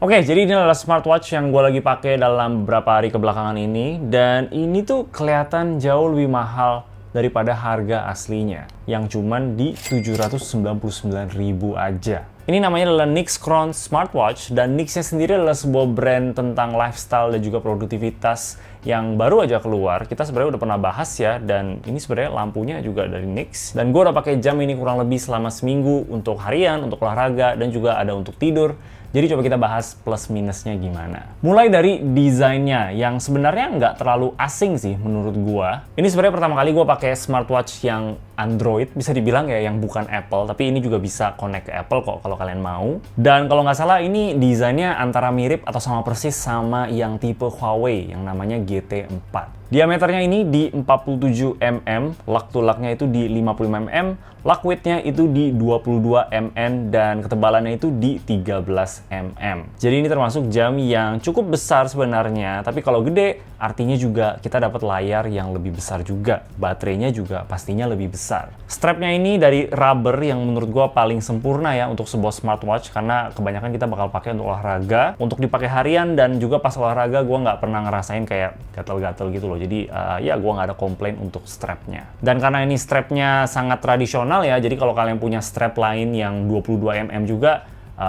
Oke, jadi ini adalah smartwatch yang gue lagi pakai dalam beberapa hari kebelakangan ini, dan ini tuh kelihatan jauh lebih mahal daripada harga aslinya, yang cuman di 799.000 aja. Ini namanya adalah Nix Crown Smartwatch, dan Nix-nya sendiri adalah sebuah brand tentang lifestyle dan juga produktivitas yang baru aja keluar. Kita sebenarnya udah pernah bahas ya, dan ini sebenarnya lampunya juga dari Nix. Dan gue udah pakai jam ini kurang lebih selama seminggu untuk harian, untuk olahraga, dan juga ada untuk tidur. Jadi coba kita bahas plus minusnya gimana. Mulai dari desainnya yang sebenarnya nggak terlalu asing sih menurut gua. Ini sebenarnya pertama kali gua pakai smartwatch yang Android, bisa dibilang ya yang bukan Apple, tapi ini juga bisa connect ke Apple kok kalau kalian mau. Dan kalau nggak salah ini desainnya antara mirip atau sama persis sama yang tipe Huawei yang namanya GT4. Diameternya ini di 47 mm, lug to lugnya itu di 55 mm, lug width-nya itu di 22 mm, dan ketebalannya itu di 13 mm. Jadi ini termasuk jam yang cukup besar sebenarnya, tapi kalau gede artinya juga kita dapat layar yang lebih besar juga. Baterainya juga pastinya lebih besar. Strapnya ini dari rubber yang menurut gua paling sempurna ya untuk sebuah smartwatch, karena kebanyakan kita bakal pakai untuk olahraga, untuk dipakai harian, dan juga pas olahraga gua nggak pernah ngerasain kayak gatel-gatel gitu loh. Jadi ya gue nggak ada komplain untuk strapnya. Dan karena ini strapnya sangat tradisional ya, jadi kalau kalian punya strap lain yang 22 mm juga,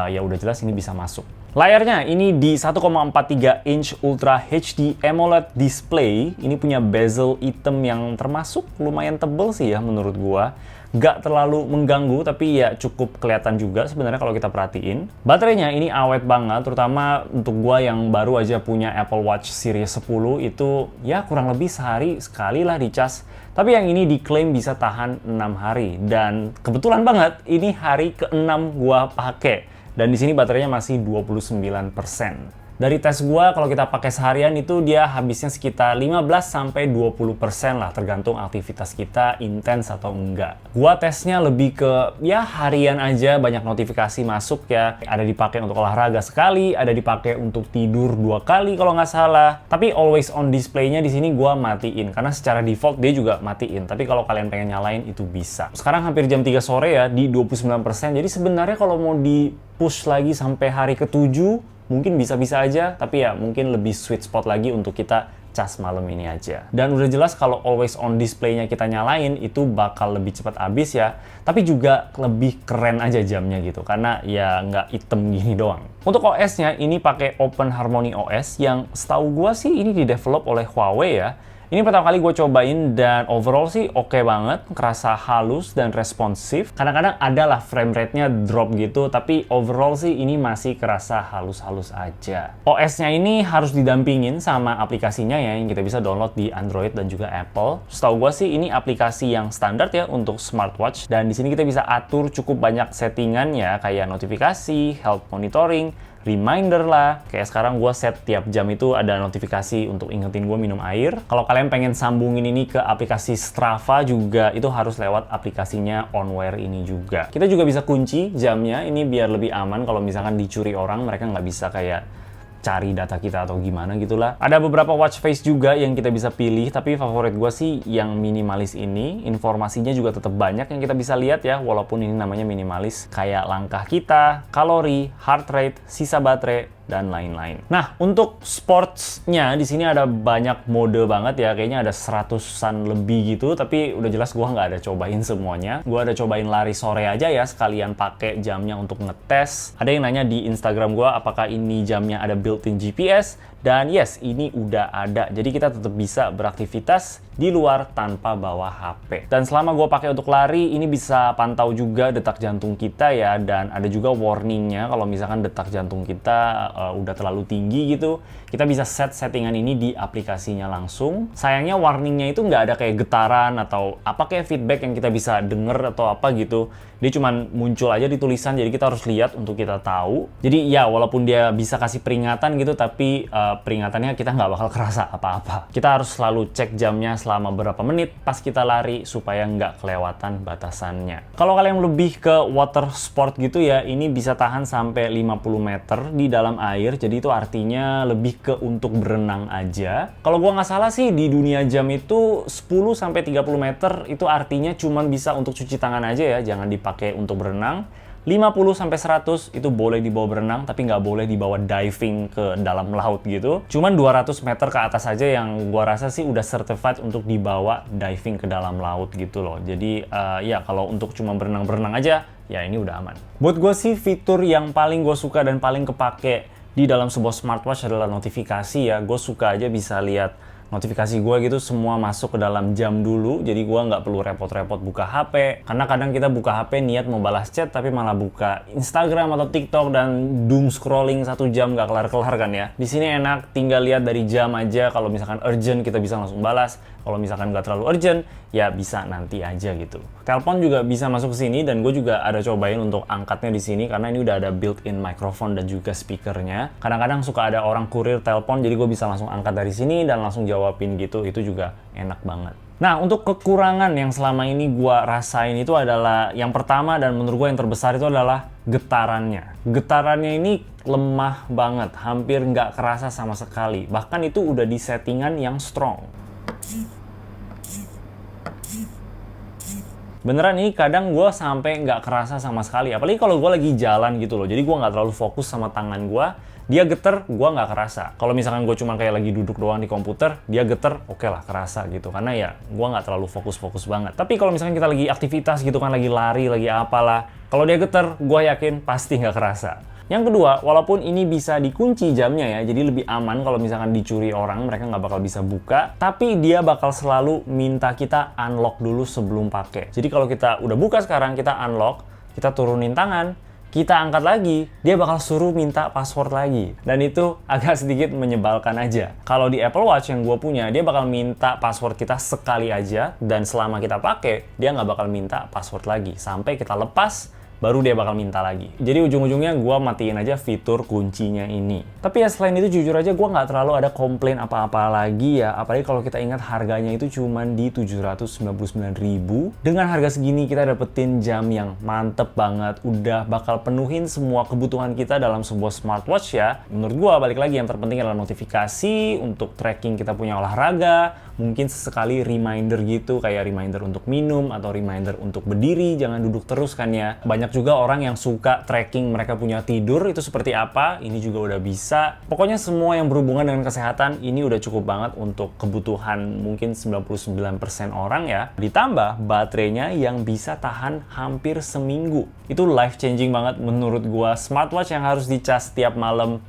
ya udah jelas ini bisa masuk. Layarnya ini di 1,43 inch Ultra HD AMOLED display. Ini punya bezel hitam yang termasuk lumayan tebel sih ya menurut gua. Nggak terlalu mengganggu, tapi ya cukup kelihatan juga sebenarnya kalau kita perhatiin. Baterainya ini awet banget, terutama untuk gua yang baru aja punya Apple Watch Series 10 itu ya kurang lebih sehari sekali lah dicas. Tapi yang ini diklaim bisa tahan 6 hari, dan kebetulan banget ini hari ke-6 gua pakai. Dan di sini baterainya masih 29%. Dari tes gua, kalau kita pakai seharian itu dia habisnya sekitar 15-20% lah, tergantung aktivitas kita intens atau enggak. Gua tesnya lebih ke ya harian aja, banyak notifikasi masuk ya. Ada dipakai untuk olahraga sekali, ada dipakai untuk tidur 2 kali kalau nggak salah. Tapi always on display-nya di sini gua matiin, karena secara default dia juga matiin. Tapi kalau kalian pengen nyalain itu bisa. Sekarang hampir jam 3 sore ya, di 29%. Jadi sebenarnya kalau mau di push lagi sampai hari ke-7, mungkin bisa-bisa aja, tapi ya mungkin lebih sweet spot lagi untuk kita cas malam ini aja. Dan udah jelas kalau always on display-nya kita nyalain, itu bakal lebih cepat habis ya, tapi juga lebih keren aja jamnya gitu, karena ya nggak item gini doang. Untuk OS-nya, ini pakai Open Harmony OS, yang setahu gua sih ini di-develop oleh Huawei ya. Ini pertama kali gue cobain, dan overall sih oke banget, kerasa halus dan responsif. Kadang-kadang adalah frame rate-nya drop gitu, tapi overall sih ini masih kerasa halus-halus aja. OS-nya ini harus didampingin sama aplikasinya ya, yang kita bisa download di Android dan juga Apple. Setahu gue sih ini aplikasi yang standar ya untuk smartwatch, dan di sini kita bisa atur cukup banyak settingan ya, kayak notifikasi, health monitoring, reminder lah. Kayak sekarang gue set tiap jam itu ada notifikasi untuk ingetin gue minum air. Kalau kalian pengen sambungin ini ke aplikasi Strava juga, itu harus lewat aplikasinya OnWear ini juga. Kita juga bisa kunci jamnya, ini biar lebih aman kalau misalkan dicuri orang, mereka nggak bisa kayak cari data kita atau gimana gitulah. Ada beberapa watch face juga yang kita bisa pilih, tapi favorit gue sih yang minimalis ini. Informasinya juga tetap banyak yang kita bisa lihat ya, walaupun ini namanya minimalis. Kayak langkah kita, kalori, heart rate, sisa baterai, dan lain-lain. Nah, untuk sportsnya di sini ada banyak mode banget ya, kayaknya ada 100-an lebih gitu, tapi udah jelas gua nggak ada cobain semuanya. Gua ada cobain lari sore aja ya, sekalian pakai jamnya untuk ngetes. Ada yang nanya di Instagram gua apakah ini jamnya ada built-in GPS, dan yes, ini udah ada. Jadi kita tetap bisa beraktivitas di luar tanpa bawa HP. Dan selama gue pakai untuk lari, ini bisa pantau juga detak jantung kita ya, dan ada juga warningnya kalau misalkan detak jantung kita udah terlalu tinggi gitu. Kita bisa set settingan ini di aplikasinya langsung. Sayangnya warningnya itu nggak ada kayak getaran atau apa kayak feedback yang kita bisa denger atau apa gitu. Dia cuma muncul aja di tulisan, jadi kita harus lihat untuk kita tahu. Jadi ya walaupun dia bisa kasih peringatan gitu, tapi peringatannya kita nggak bakal kerasa apa-apa. Kita harus selalu cek jamnya selama berapa menit pas kita lari supaya nggak kelewatan batasannya. Kalau kalian lebih ke water sport gitu ya, ini bisa tahan sampai 50 meter di dalam air, jadi itu artinya lebih ke untuk berenang aja. Kalau gua nggak salah sih di dunia jam itu 10-30 meter itu artinya cuman bisa untuk cuci tangan aja ya, jangan dipakai untuk berenang. 50 sampai 100 itu boleh dibawa berenang, tapi nggak boleh dibawa diving ke dalam laut gitu. Cuman 200 meter ke atas aja yang gua rasa sih udah certified untuk dibawa diving ke dalam laut gitu loh. Jadi ya kalau untuk cuma berenang-berenang aja, ya ini udah aman. Buat gue sih fitur yang paling gue suka dan paling kepake di dalam sebuah smartwatch adalah notifikasi ya. Gue suka aja bisa lihat notifikasi gue gitu semua masuk ke dalam jam dulu, jadi gue nggak perlu repot-repot buka HP. Karena kadang kita buka HP niat mau balas chat tapi malah buka Instagram atau TikTok dan doom scrolling 1 jam nggak kelar-kelar kan ya. Di sini enak, tinggal lihat dari jam aja. Kalau misalkan urgent kita bisa langsung balas. Kalau misalkan nggak terlalu urgent, ya bisa nanti aja gitu. Telepon juga bisa masuk ke sini dan gue juga ada cobain untuk angkatnya di sini karena ini udah ada built-in microphone dan juga speakernya. Kadang-kadang suka ada orang kurir telepon, jadi gue bisa langsung angkat dari sini dan langsung jawabin gitu. Itu juga enak banget. Nah, untuk kekurangan yang selama ini gue rasain itu adalah yang pertama dan menurut gue yang terbesar itu adalah getarannya. Getarannya ini lemah banget, hampir nggak kerasa sama sekali. Bahkan itu udah di settingan yang strong. Beneran nih, kadang gue sampai nggak kerasa sama sekali. Apalagi kalau gue lagi jalan gitu loh. Jadi gue nggak terlalu fokus sama tangan gue. Dia geter, gue nggak kerasa. Kalau misalkan gue cuma kayak lagi duduk doang di komputer, dia geter, oke lah kerasa gitu. Karena ya gue nggak terlalu fokus-fokus banget. Tapi kalau misalkan kita lagi aktivitas gitu kan, lagi lari, lagi apalah. Kalau dia geter, gue yakin pasti nggak kerasa. Yang kedua, walaupun ini bisa dikunci jamnya ya, jadi lebih aman kalau misalkan dicuri orang, mereka nggak bakal bisa buka, tapi dia bakal selalu minta kita unlock dulu sebelum pakai. Jadi kalau kita udah buka sekarang, kita unlock, kita turunin tangan, kita angkat lagi, dia bakal suruh minta password lagi. Dan itu agak sedikit menyebalkan aja. Kalau di Apple Watch yang gue punya, dia bakal minta password kita sekali aja, dan selama kita pakai, dia nggak bakal minta password lagi. Sampai kita lepas, baru dia bakal minta lagi. Jadi ujung-ujungnya gue matiin aja fitur kuncinya ini. Tapi ya selain itu jujur aja gue nggak terlalu ada komplain apa-apa lagi ya. Apalagi kalau kita ingat harganya itu cuma di 799.000. Dengan harga segini kita dapetin jam yang mantep banget. Udah bakal penuhin semua kebutuhan kita dalam sebuah smartwatch ya. Menurut gue balik lagi yang terpenting adalah notifikasi untuk tracking kita punya olahraga. Mungkin sesekali reminder gitu, kayak reminder untuk minum atau reminder untuk berdiri, jangan duduk terus kan ya. Banyak juga orang yang suka tracking mereka punya tidur, itu seperti apa, ini juga udah bisa. Pokoknya semua yang berhubungan dengan kesehatan, ini udah cukup banget untuk kebutuhan mungkin 99% orang ya. Ditambah baterainya yang bisa tahan hampir seminggu. Itu life changing banget menurut gua. Smartwatch yang harus dicas setiap malam,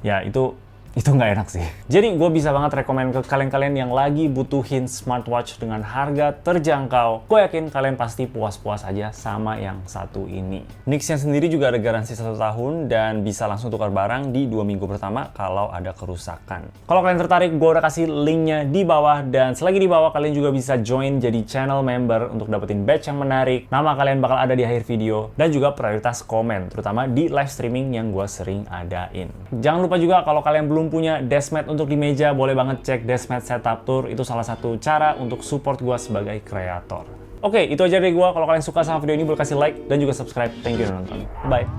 ya itu nggak enak sih. Jadi gue bisa banget rekomen ke kalian-kalian yang lagi butuhin smartwatch dengan harga terjangkau. Gue yakin kalian pasti puas-puas aja sama yang satu ini. Nix-nya sendiri juga ada garansi 1 tahun dan bisa langsung tukar barang di 2 minggu pertama kalau ada kerusakan. Kalau kalian tertarik, gue udah kasih linknya di bawah, dan selagi di bawah kalian juga bisa join jadi channel member untuk dapetin badge yang menarik. Nama kalian bakal ada di akhir video dan juga prioritas komen, terutama di live streaming yang gue sering adain. Jangan lupa juga kalau kalian belum punya deskmat untuk di meja, boleh banget cek Deskmat Setup Tour. Itu salah satu cara untuk support gue sebagai kreator. Oke, itu aja dari gue. Kalau kalian suka sama video ini, boleh kasih like dan juga subscribe. Thank you udah nonton. Bye.